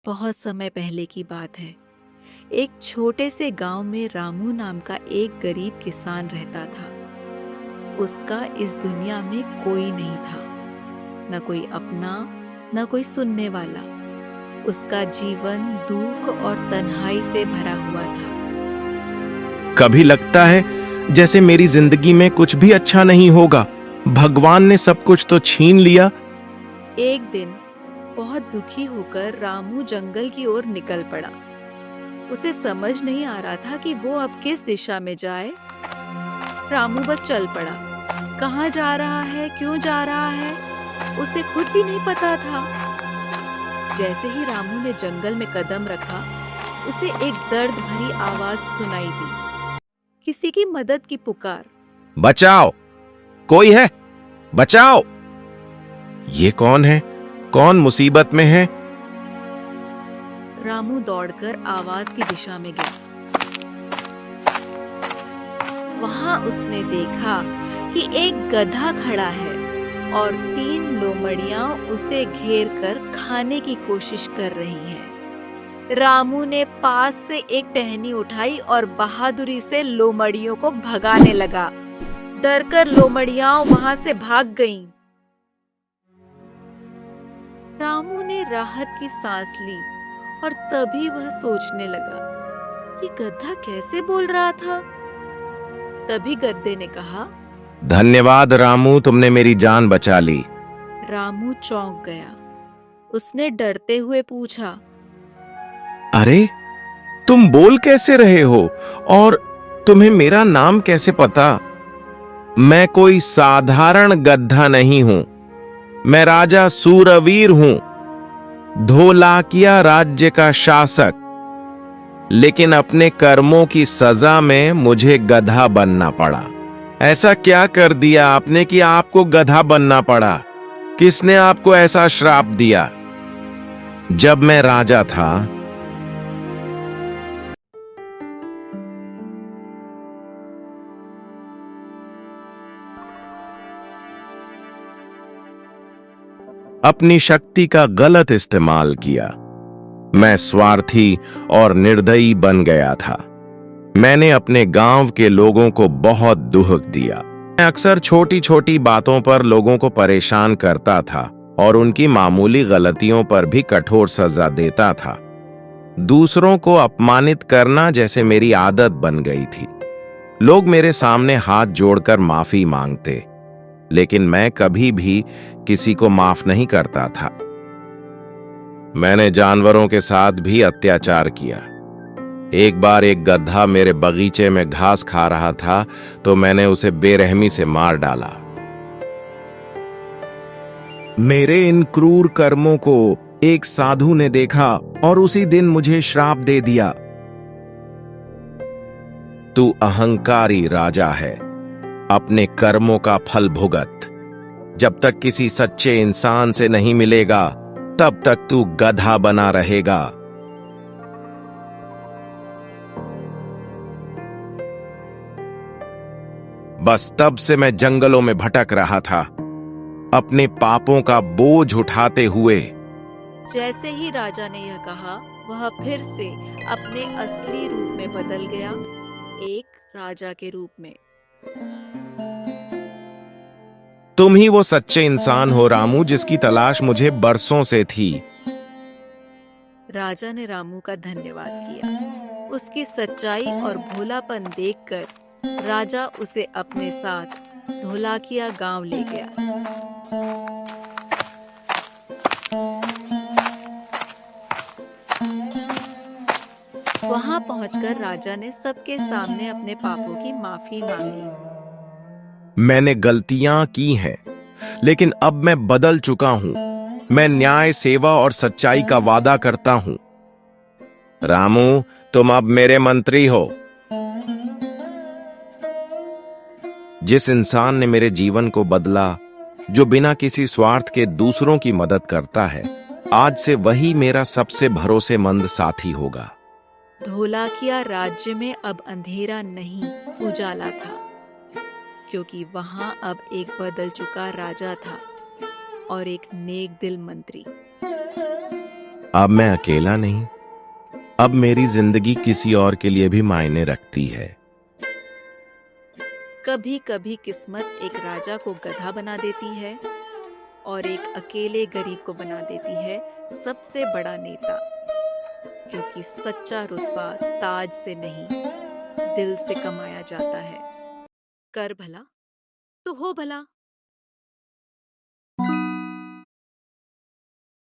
बहुत समय पहले की बात है। एक छोटे से गांव में रामू नाम का एक गरीब किसान रहता था। उसका इस दुनिया में कोई नहीं था, न कोई अपना, न कोई सुनने वाला। उसका जीवन दुख और तन्हाई से भरा हुआ था। कभी लगता है जैसे मेरी जिंदगी में कुछ भी अच्छा नहीं होगा। भगवान ने सब कुछ तो छीन लिया। एक दिन बहुत दुखी होकर रामू जंगल की ओर निकल पड़ा। उसे समझ नहीं आ रहा था कि वो अब किस दिशा में जाए। रामू बस चल पड़ा। कहाँ जा रहा है, क्यों जा रहा है, उसे खुद भी नहीं पता था। जैसे ही रामू ने जंगल में कदम रखा, उसे एक दर्द भरी आवाज सुनाई दी, किसी की मदद की पुकार। बचाओ, कोई है, बचाओ। ये कौन है? कौन मुसीबत में है? रामू दौड़कर आवाज की दिशा में गया। वहां उसने देखा कि एक गधा खड़ा है और 3 लोमड़ियां उसे घेर कर खाने की कोशिश कर रही हैं। रामू ने पास से एक टहनी उठाई और बहादुरी से लोमड़ियों को भगाने लगा। डरकर लोमड़ियां वहां से भाग गईं। रामू ने राहत की सांस ली और तभी वह सोचने लगा, ये गधा कैसे बोल रहा था। तभी गधे ने कहा, धन्यवाद रामू, तुमने मेरी जान बचा ली। रामू चौंक गया। उसने डरते हुए पूछा, अरे, तुम बोल कैसे रहे हो और तुम्हें मेरा नाम कैसे पता? मैं कोई साधारण गधा नहीं हूं। मैं राजा सूरवीर हूं, धोलाकिया राज्य का शासक। लेकिन अपने कर्मों की सजा में मुझे गधा बनना पड़ा। ऐसा क्या कर दिया आपने कि आपको गधा बनना पड़ा? किसने आपको ऐसा श्राप दिया? जब मैं राजा था, अपनी शक्ति का गलत इस्तेमाल किया। मैं स्वार्थी और निर्दयी बन गया था। मैंने अपने गांव के लोगों को बहुत दुख दिया। मैं अक्सर छोटी छोटी बातों पर लोगों को परेशान करता था और उनकी मामूली गलतियों पर भी कठोर सजा देता था। दूसरों को अपमानित करना जैसे मेरी आदत बन गई थी। लोग मेरे सामने हाथ जोड़कर माफी मांगते, लेकिन मैं कभी भी किसी को माफ नहीं करता था। मैंने जानवरों के साथ भी अत्याचार किया। एक बार एक गधा मेरे बगीचे में घास खा रहा था तो मैंने उसे बेरहमी से मार डाला। मेरे इन क्रूर कर्मों को एक साधु ने देखा और उसी दिन मुझे श्राप दे दिया। तू अहंकारी राजा है, अपने कर्मों का फल भुगत। जब तक किसी सच्चे इंसान से नहीं मिलेगा, तब तक तू गधा बना रहेगा। बस तब से मैं जंगलों में भटक रहा था, अपने पापों का बोझ उठाते हुए। जैसे ही राजा ने यह कहा, वह फिर से अपने असली रूप में बदल गया, एक राजा के रूप में। तुम ही वो सच्चे इंसान हो रामू, जिसकी तलाश मुझे बरसों से थी। राजा ने रामू का धन्यवाद किया। उसकी सच्चाई और भोलापन देखकर राजा उसे अपने साथ धोलाकिया गांव ले गया। वहां पहुंचकर राजा ने सबके सामने अपने पापों की माफी मांगी। मैंने गलतियां की हैं, लेकिन अब मैं बदल चुका हूं। मैं न्याय, सेवा और सच्चाई का वादा करता हूं। रामू, तुम अब मेरे मंत्री हो। जिस इंसान ने मेरे जीवन को बदला, जो बिना किसी स्वार्थ के दूसरों की मदद करता है, आज से वही मेरा सबसे भरोसेमंद साथी होगा। धोलाकिया राज्य में अब अंधेरा नहीं, उजाला था, क्योंकि वहां अब एक बदल चुका राजा था और एक नेक दिल मंत्री। अब मैं अकेला नहीं, अब मेरी जिंदगी किसी और के लिए भी मायने रखती है। कभी कभी किस्मत एक राजा को गधा बना देती है और एक अकेले गरीब को बना देती है सबसे बड़ा नेता। क्योंकि सच्चा रुतबा ताज से नहीं, दिल से कमाया जाता है। कर भला तो हो भला।